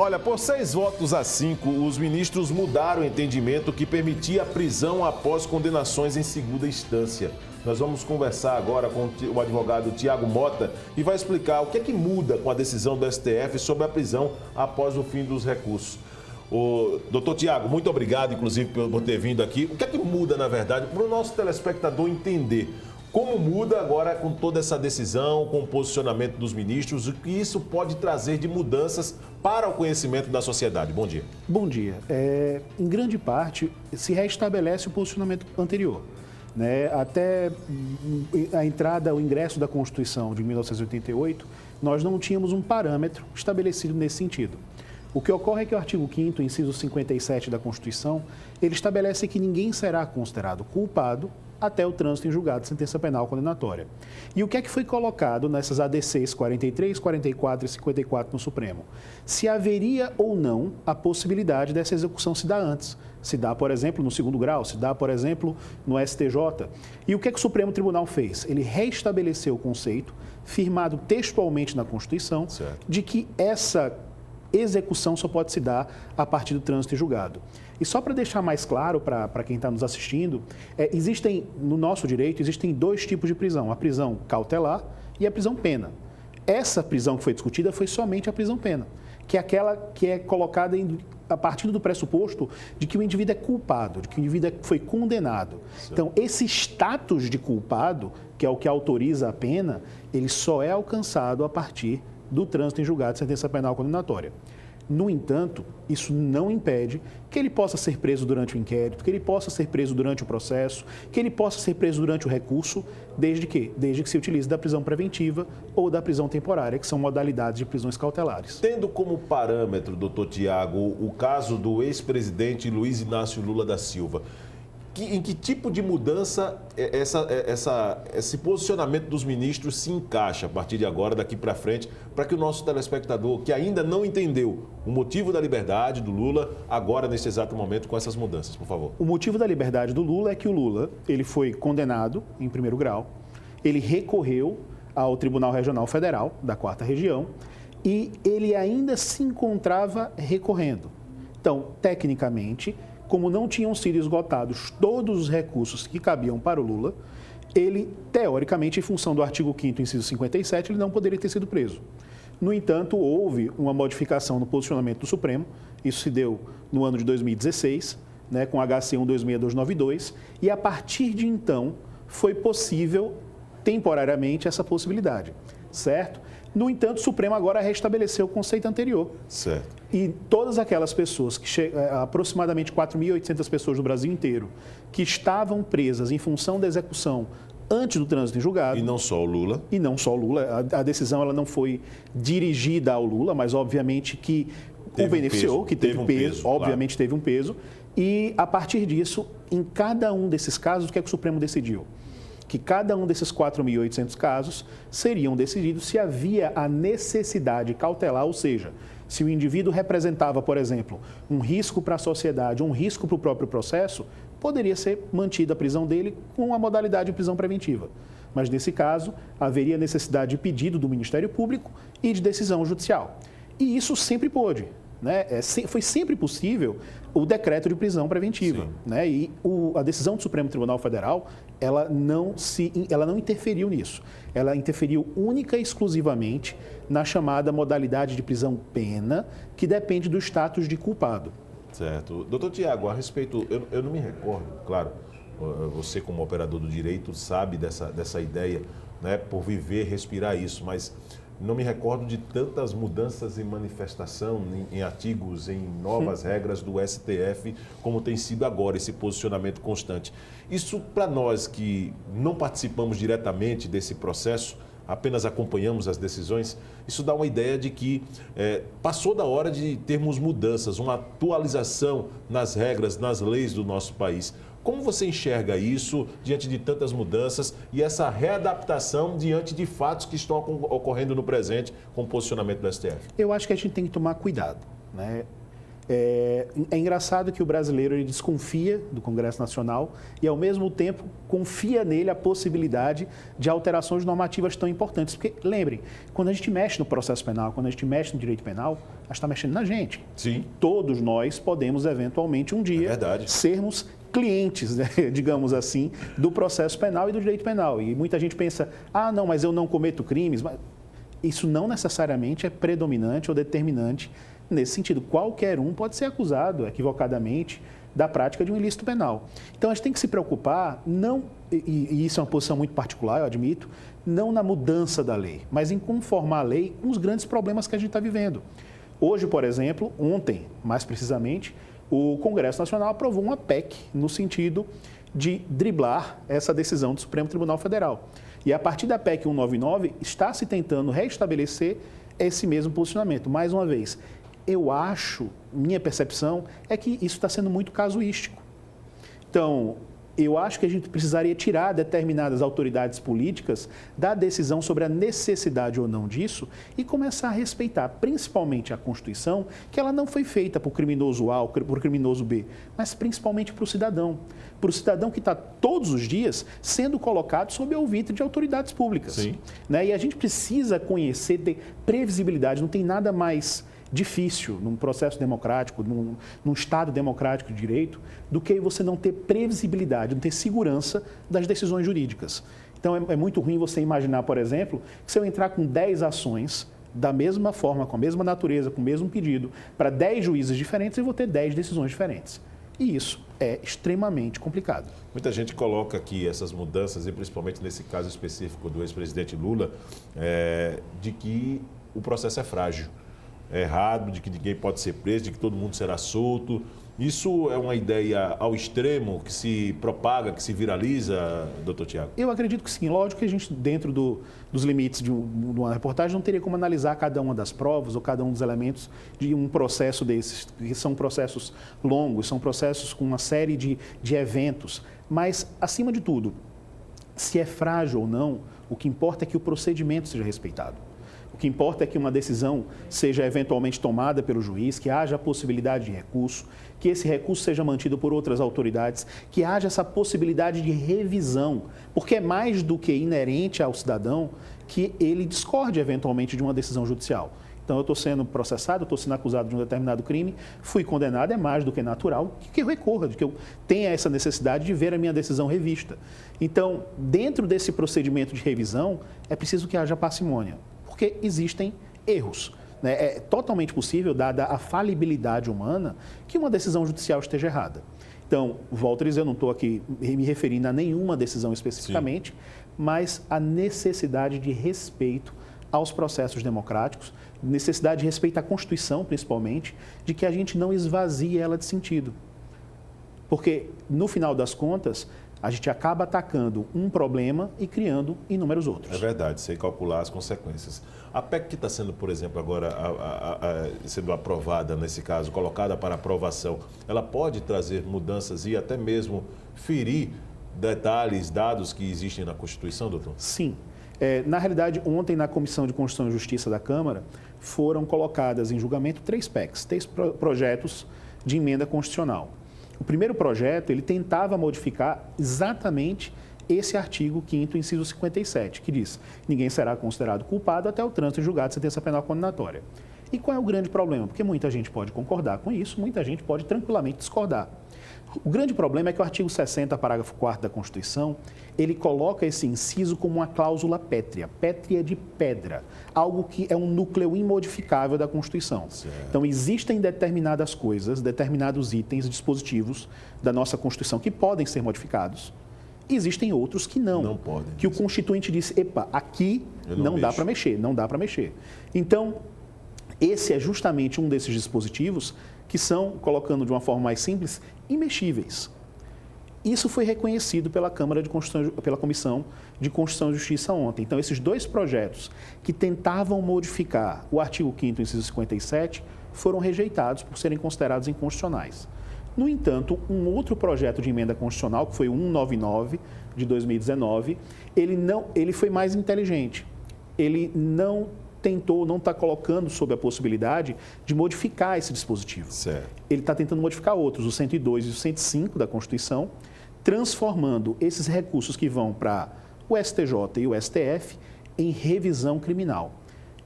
Olha, por 6 votos a 5, os ministros mudaram o entendimento que permitia a prisão após condenações em segunda instância. Nós vamos conversar agora com o advogado Tiago Mota e vai explicar o que é que muda com a decisão do STF sobre a prisão após o fim dos recursos. Doutor Tiago, muito obrigado, inclusive, por ter vindo aqui. O que é que muda, na verdade, para o nosso telespectador entender como muda agora com toda essa decisão, com o posicionamento dos ministros, o que isso pode trazer de mudanças para o conhecimento da sociedade? Bom dia. Bom dia. Em grande parte, se restabelece o posicionamento anterior. Até a entrada, o ingresso da Constituição de 1988, nós não tínhamos um parâmetro estabelecido nesse sentido. O que ocorre é que o artigo 5º, inciso 57 da Constituição, ele estabelece que ninguém será considerado culpado até o trânsito em julgado de sentença penal condenatória. E o que é que foi colocado nessas ADCs 43, 44 e 54 no Supremo? Se haveria ou não a possibilidade dessa execução se dar antes. Se dá, por exemplo, no segundo grau, se dá, por exemplo, no STJ. E o que é que o Supremo Tribunal fez? Ele restabeleceu o conceito, firmado textualmente na Constituição, de que essa execução só pode se dar a partir do trânsito em julgado. E só para deixar mais claro para quem está nos assistindo, no nosso direito, existem dois tipos de prisão, a prisão cautelar e a prisão pena. Essa prisão que foi discutida foi somente a prisão pena, que é aquela que é colocada a partir do pressuposto de que o indivíduo é culpado, de que o indivíduo foi condenado. Sim. Então, esse status de culpado, que é o que autoriza a pena, ele só é alcançado a partir do trânsito em julgado de sentença penal condenatória. No entanto, isso não impede que ele possa ser preso durante o inquérito, que ele possa ser preso durante o processo, que ele possa ser preso durante o recurso, desde que se utilize da prisão preventiva ou da prisão temporária, que são modalidades de prisões cautelares. Tendo como parâmetro, doutor Tiago, o caso do ex-presidente Luiz Inácio Lula da Silva, em que tipo de mudança esse posicionamento dos ministros se encaixa a partir de agora, daqui para frente, para que o nosso telespectador, que ainda não entendeu o motivo da liberdade do Lula, agora, nesse exato momento, com essas mudanças, por favor? O motivo da liberdade do Lula é que o Lula ele foi condenado em primeiro grau, ele recorreu ao Tribunal Regional Federal da 4ª Região e ele ainda se encontrava recorrendo. Então, tecnicamente, como não tinham sido esgotados todos os recursos que cabiam para o Lula, ele, teoricamente, em função do artigo 5º, inciso 57, ele não poderia ter sido preso. No entanto, houve uma modificação no posicionamento do Supremo, isso se deu no ano de 2016, com HC 126292, e a partir de então foi possível, temporariamente, essa possibilidade, certo? No entanto, o Supremo agora restabeleceu o conceito anterior. Certo. E todas aquelas pessoas, aproximadamente 4.800 pessoas do Brasil inteiro, que estavam presas em função da execução antes do trânsito em julgado. E não só o Lula. E não só o Lula. A decisão ela não foi dirigida ao Lula, mas obviamente que o beneficiou, que teve peso, obviamente teve um peso. E a partir disso, em cada um desses casos, o que é que o Supremo decidiu? Que cada um desses 4.800 casos seriam decididos se havia a necessidade cautelar, ou seja, se o indivíduo representava, por exemplo, um risco para a sociedade, um risco para o próprio processo, poderia ser mantida a prisão dele com a modalidade de prisão preventiva. Mas, nesse caso, haveria necessidade de pedido do Ministério Público e de decisão judicial. E isso sempre pôde. Foi sempre possível o decreto de prisão preventiva. E a decisão do Supremo Tribunal Federal, ela não interferiu nisso. Ela interferiu única e exclusivamente na chamada modalidade de prisão pena, que depende do status de culpado. Certo. Doutor Tiago, a respeito, eu não me recordo, claro, você como operador do direito sabe dessa ideia, por viver, respirar isso, mas não me recordo de tantas mudanças em manifestação, em artigos, em novas regras do STF, como tem sido agora esse posicionamento constante. Isso, para nós que não participamos diretamente desse processo, apenas acompanhamos as decisões, isso dá uma ideia de que passou da hora de termos mudanças, uma atualização nas regras, nas leis do nosso país. Como você enxerga isso diante de tantas mudanças e essa readaptação diante de fatos que estão ocorrendo no presente com o posicionamento do STF? Eu acho que a gente tem que tomar cuidado. É engraçado que o brasileiro ele desconfia do Congresso Nacional e, ao mesmo tempo, confia nele a possibilidade de alterações normativas tão importantes. Porque, lembrem, quando a gente mexe no processo penal, quando a gente mexe no direito penal, a gente está mexendo na gente. Sim. Todos nós podemos, eventualmente, um dia sermos clientes, né, digamos assim, do processo penal e do direito penal. E muita gente pensa, não, mas eu não cometo crimes. Mas isso não necessariamente é predominante ou determinante nesse sentido. Qualquer um pode ser acusado equivocadamente da prática de um ilícito penal. Então, a gente tem que se preocupar, não, e isso é uma posição muito particular, eu admito, não na mudança da lei, mas em conformar a lei com os grandes problemas que a gente está vivendo. Hoje, por exemplo, ontem, mais precisamente, o Congresso Nacional aprovou uma PEC no sentido de driblar essa decisão do Supremo Tribunal Federal. E a partir da PEC 199, está se tentando restabelecer esse mesmo posicionamento. Mais uma vez, eu acho, minha percepção, é que isso está sendo muito casuístico. Então, eu acho que a gente precisaria tirar determinadas autoridades políticas da decisão sobre a necessidade ou não disso e começar a respeitar, principalmente a Constituição, que ela não foi feita para o criminoso A ou para o criminoso B, mas principalmente para o cidadão que está todos os dias sendo colocado sob o alvitre de autoridades públicas. Sim. Né? E a gente precisa conhecer, ter previsibilidade, não tem nada mais difícil num processo democrático, num Estado democrático de direito, do que você não ter previsibilidade, não ter segurança das decisões jurídicas. Então, é muito ruim você imaginar, por exemplo, que se eu entrar com 10 ações, da mesma forma, com a mesma natureza, com o mesmo pedido, para 10 juízes diferentes, eu vou ter 10 decisões diferentes. E isso é extremamente complicado. Muita gente coloca aqui essas mudanças, e principalmente nesse caso específico do ex-presidente Lula, de que o processo é frágil. É errado, de que ninguém pode ser preso, de que todo mundo será solto. Isso é uma ideia ao extremo que se propaga, que se viraliza, doutor Tiago? Eu acredito que sim. Lógico que a gente, dentro dos limites de uma reportagem, não teria como analisar cada uma das provas ou cada um dos elementos de um processo desses, que são processos longos, são processos com uma série de eventos. Mas, acima de tudo, se é frágil ou não, o que importa é que o procedimento seja respeitado. O que importa é que uma decisão seja eventualmente tomada pelo juiz, que haja a possibilidade de recurso, que esse recurso seja mantido por outras autoridades, que haja essa possibilidade de revisão, porque é mais do que inerente ao cidadão que ele discorde eventualmente de uma decisão judicial. Então, eu estou sendo processado, estou sendo acusado de um determinado crime, fui condenado, é mais do que natural que eu recorra, de que eu tenha essa necessidade de ver a minha decisão revista. Então, dentro desse procedimento de revisão, é preciso que haja parcimônia, porque existem erros. Né? É totalmente possível, dada a falibilidade humana, que uma decisão judicial esteja errada. Então, volto a dizer, eu não estou aqui me referindo a nenhuma decisão especificamente, mas a necessidade de respeito aos processos democráticos, necessidade de respeito à Constituição, principalmente, de que a gente não esvazie ela de sentido. Porque, no final das contas, a gente acaba atacando um problema e criando inúmeros outros. É verdade, sem calcular as consequências. A PEC que está sendo, por exemplo, agora sendo aprovada, nesse caso, colocada para aprovação, ela pode trazer mudanças e até mesmo ferir detalhes, dados que existem na Constituição, doutor? Sim. Na realidade, ontem, na Comissão de Constituição e Justiça da Câmara, foram colocadas em julgamento 3 PECs, 3 projetos de emenda constitucional. O primeiro projeto, ele tentava modificar exatamente esse artigo 5º, inciso 57, que diz: ninguém será considerado culpado até o trânsito em julgado de sentença penal condenatória. E qual é o grande problema? Porque muita gente pode concordar com isso, muita gente pode tranquilamente discordar. O grande problema é que o artigo 60, parágrafo 4º da Constituição, ele coloca esse inciso como uma cláusula pétrea, pétrea de pedra, algo que é um núcleo imodificável da Constituição. Certo. Então, existem determinadas coisas, determinados itens, dispositivos da nossa Constituição que podem ser modificados. Existem outros que não. Não podem. Que o Constituinte disse, epa, aqui não dá para mexer, não dá para mexer. Então, esse é justamente um desses dispositivos que são, colocando de uma forma mais simples, imexíveis. Isso foi reconhecido pela pela Comissão de Constituição e Justiça ontem. Então, esses 2 projetos que tentavam modificar o artigo 5º, inciso 57, foram rejeitados por serem considerados inconstitucionais. No entanto, um outro projeto de emenda constitucional, que foi o 199 de 2019, ele foi mais inteligente. Ele não tentou, não está colocando sob a possibilidade de modificar esse dispositivo. Certo. Ele está tentando modificar outros, o 102 e o 105 da Constituição, transformando esses recursos que vão para o STJ e o STF em revisão criminal.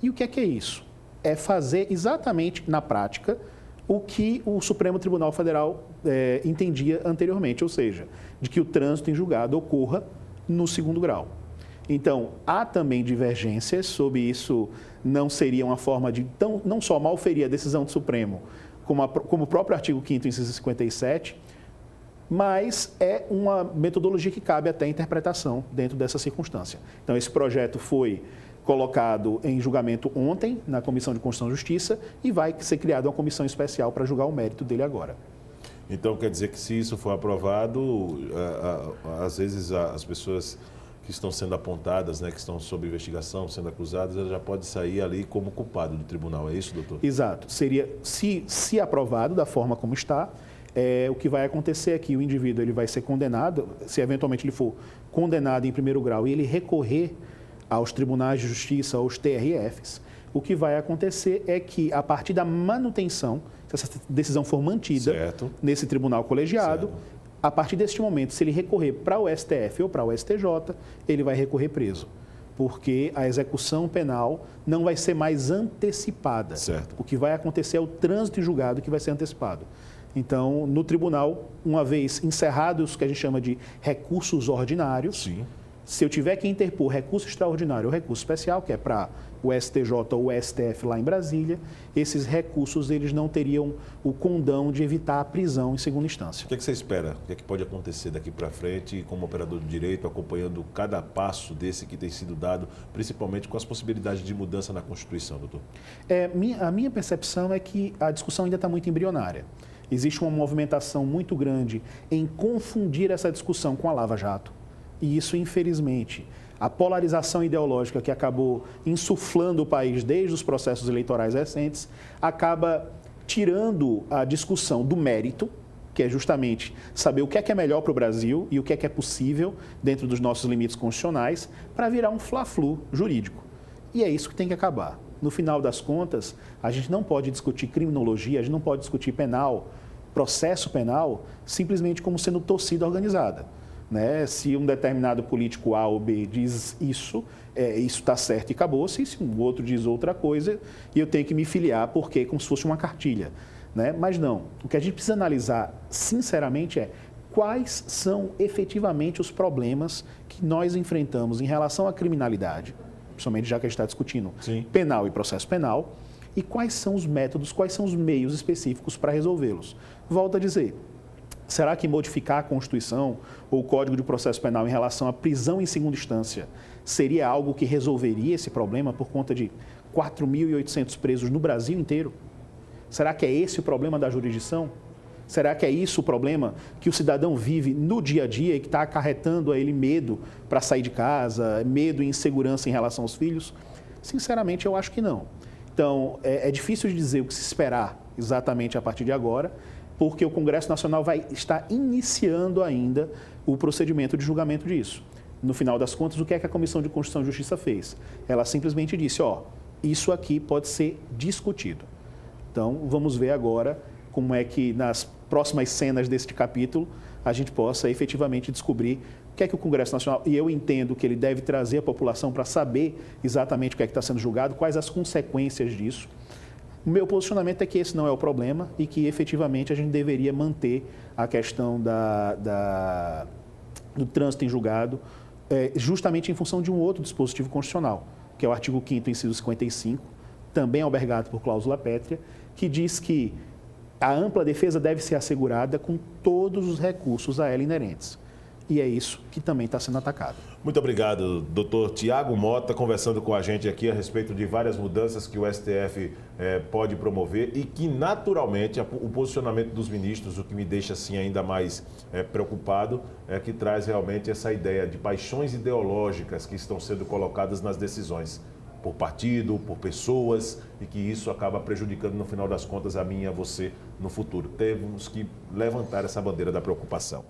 E o que é isso? É fazer exatamente na prática o que o Supremo Tribunal Federal entendia anteriormente, ou seja, de que o trânsito em julgado ocorra no segundo grau. Então, há também divergências sobre isso, não seria uma forma de, não só malferir a decisão do Supremo, como o próprio artigo 5º, inciso 57, mas é uma metodologia que cabe até interpretação dentro dessa circunstância. Então, esse projeto foi colocado em julgamento ontem na Comissão de Constituição e Justiça e vai ser criada uma comissão especial para julgar o mérito dele agora. Então, quer dizer que se isso for aprovado, às vezes as pessoas que estão sendo apontadas, né, que estão sob investigação, sendo acusadas, elas já podem sair ali como culpado do tribunal. É isso, doutor? Exato. Seria, se aprovado da forma como está, o que vai acontecer é que o indivíduo ele vai ser condenado, se eventualmente ele for condenado em primeiro grau e ele recorrer aos tribunais de justiça, aos TRFs, o que vai acontecer é que, a partir da manutenção, se essa decisão for mantida nesse tribunal colegiado, a partir deste momento, se ele recorrer para o STF ou para o STJ, ele vai recorrer preso, porque a execução penal não vai ser mais antecipada. Certo. O que vai acontecer é o trânsito em julgado que vai ser antecipado. Então, no tribunal, uma vez encerrados o que a gente chama de recursos ordinários, sim, se eu tiver que interpor recurso extraordinário ou recurso especial, que é para o STJ ou o STF lá em Brasília, esses recursos eles não teriam o condão de evitar a prisão em segunda instância. O que você espera? O que pode acontecer daqui para frente, como operador de direito, acompanhando cada passo desse que tem sido dado, principalmente com as possibilidades de mudança na Constituição, doutor? A minha percepção é que a discussão ainda está muito embrionária. Existe uma movimentação muito grande em confundir essa discussão com a Lava Jato. E isso, infelizmente, a polarização ideológica que acabou insuflando o país desde os processos eleitorais recentes, acaba tirando a discussão do mérito, que é justamente saber o que é melhor para o Brasil e o que é possível dentro dos nossos limites constitucionais, para virar um fla-flu jurídico. E é isso que tem que acabar. No final das contas, a gente não pode discutir criminologia, a gente não pode discutir penal, processo penal, simplesmente como sendo torcida organizada. Né? Se um determinado político A ou B diz isso está certo e acabou-se, e se um outro diz outra coisa, e eu tenho que me filiar porque como se fosse uma cartilha. Né? Mas não, o que a gente precisa analisar sinceramente é quais são efetivamente os problemas que nós enfrentamos em relação à criminalidade, principalmente já que a gente está discutindo penal e processo penal, e quais são os métodos, quais são os meios específicos para resolvê-los. Volto a dizer, será que modificar a Constituição ou o Código de Processo Penal em relação à prisão em segunda instância seria algo que resolveria esse problema por conta de 4.800 presos no Brasil inteiro? Será que é esse o problema da jurisdição? Será que é isso o problema que o cidadão vive no dia a dia e que está acarretando a ele medo para sair de casa, medo e insegurança em relação aos filhos? Sinceramente, eu acho que não. Então, é difícil de dizer o que se esperar exatamente a partir de agora, porque o Congresso Nacional vai estar iniciando ainda o procedimento de julgamento disso. No final das contas, o que é que a Comissão de Constituição e Justiça fez? Ela simplesmente disse, isso aqui pode ser discutido. Então, vamos ver agora como é que nas próximas cenas deste capítulo a gente possa efetivamente descobrir o que é que o Congresso Nacional, e eu entendo que ele deve trazer a população para saber exatamente o que é que está sendo julgado, quais as consequências disso. O meu posicionamento é que esse não é o problema e que efetivamente a gente deveria manter a questão do trânsito em julgado justamente em função de um outro dispositivo constitucional, que é o artigo 5º, inciso 55, também albergado por cláusula pétrea, que diz que a ampla defesa deve ser assegurada com todos os recursos a ela inerentes. E é isso que também está sendo atacado. Muito obrigado, doutor Tiago Mota, conversando com a gente aqui a respeito de várias mudanças que o STF pode promover e que, naturalmente, o posicionamento dos ministros, o que me deixa assim ainda mais preocupado, é que traz realmente essa ideia de paixões ideológicas que estão sendo colocadas nas decisões, por partido, por pessoas, e que isso acaba prejudicando, no final das contas, a mim e a você no futuro. Temos que levantar essa bandeira da preocupação.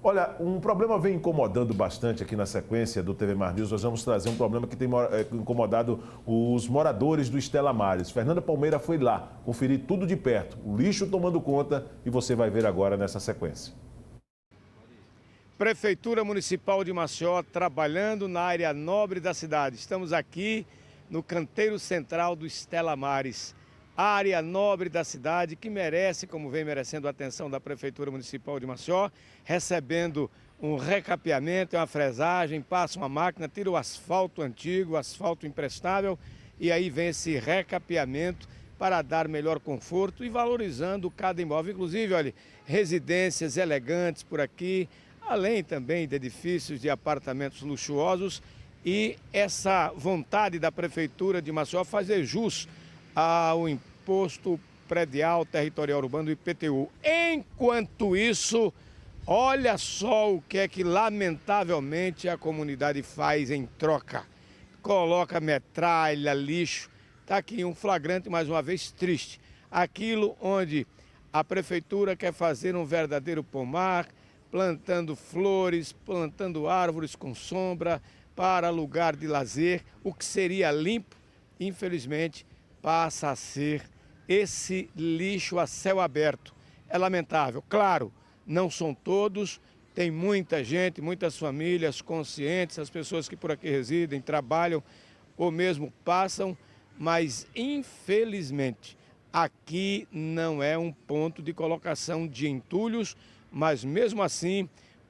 Olha, um problema vem incomodando bastante aqui na sequência do TV Mar News. Nós vamos trazer um problema que tem incomodado os moradores do Stella Maris. Fernanda Palmeira foi lá conferir tudo de perto, o lixo tomando conta, e você vai ver agora nessa sequência. Prefeitura Municipal de Maceió trabalhando na área nobre da cidade. Estamos aqui no canteiro central do Stella Maris, área nobre da cidade que merece, como vem merecendo a atenção da Prefeitura Municipal de Maceió, recebendo um recapeamento, uma fresagem, passa uma máquina, tira o asfalto antigo, o asfalto imprestável, e aí vem esse recapeamento para dar melhor conforto e valorizando cada imóvel. Inclusive, olha, residências elegantes por aqui, além também de edifícios de apartamentos luxuosos, e essa vontade da Prefeitura de Maceió fazer jus ao Imposto Predial Territorial Urbano, do IPTU. Enquanto isso, olha só o que é que lamentavelmente a comunidade faz em troca. Coloca metralha, lixo. Está aqui um flagrante, mais uma vez, triste. Aquilo onde a Prefeitura quer fazer um verdadeiro pomar, plantando flores, plantando árvores com sombra para lugar de lazer, o que seria limpo, infelizmente, passa a ser esse lixo a céu aberto. É lamentável. Claro, não são todos, tem muita gente, muitas famílias conscientes, as pessoas que por aqui residem, trabalham ou mesmo passam, mas infelizmente aqui não é um ponto de colocação de entulhos, mas mesmo assim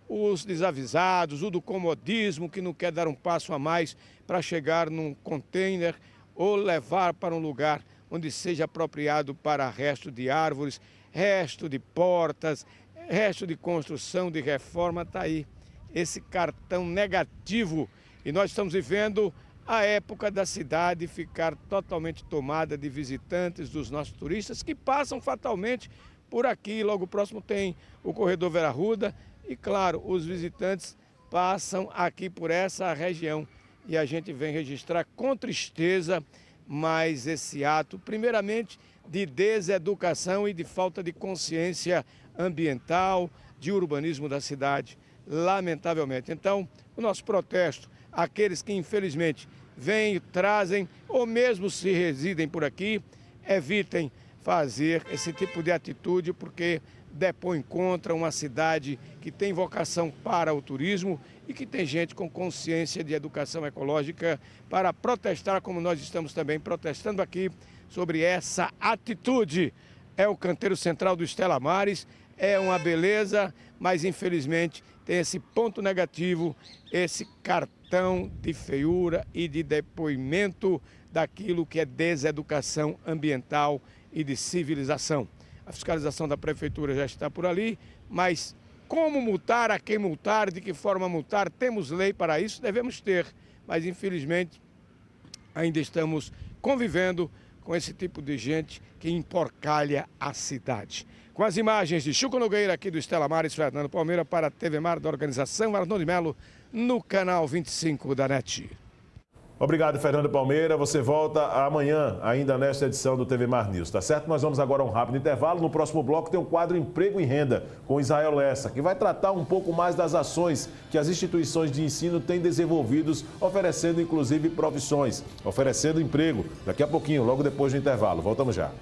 os desavisados, o do comodismo que não quer dar um passo a mais para chegar num container ou levar para um lugar onde seja apropriado para resto de árvores, resto de portas, resto de construção, de reforma, está aí esse cartão negativo. E nós estamos vivendo a época da cidade ficar totalmente tomada de visitantes, dos nossos turistas, que passam fatalmente por aqui. Logo próximo tem o Corredor Vera Arruda e, claro, os visitantes passam aqui por essa região. E a gente vem registrar com tristeza mais esse ato, primeiramente, de deseducação e de falta de consciência ambiental, de urbanismo da cidade, lamentavelmente. Então, o nosso protesto, aqueles que infelizmente vêm, trazem, ou mesmo se residem por aqui, evitem fazer esse tipo de atitude, porque depõe contra uma cidade que tem vocação para o turismo e que tem gente com consciência de educação ecológica para protestar, como nós estamos também protestando aqui sobre essa atitude. É o canteiro central do Stella Maris, é uma beleza, mas infelizmente tem esse ponto negativo, esse cartão de feiura e de depoimento daquilo que é deseducação ambiental e de civilização. A fiscalização da Prefeitura já está por ali, mas como multar, a quem multar, de que forma multar, temos lei para isso, devemos ter, mas infelizmente ainda estamos convivendo com esse tipo de gente que emporcalha a cidade. Com as imagens de Chico Nogueira aqui do Stella Maris, Fernando Palmeira para a TV Mar da organização Arnoldo de Melo, no canal 25 da NET. Obrigado, Fernando Palmeira. Você volta amanhã, ainda nesta edição do TV Mar News, tá certo? Nós vamos agora a um rápido intervalo. No próximo bloco tem o quadro Emprego e Renda, com Israel Lessa, que vai tratar um pouco mais das ações que as instituições de ensino têm desenvolvidos, oferecendo inclusive profissões, oferecendo emprego. Daqui a pouquinho, logo depois do intervalo. Voltamos já.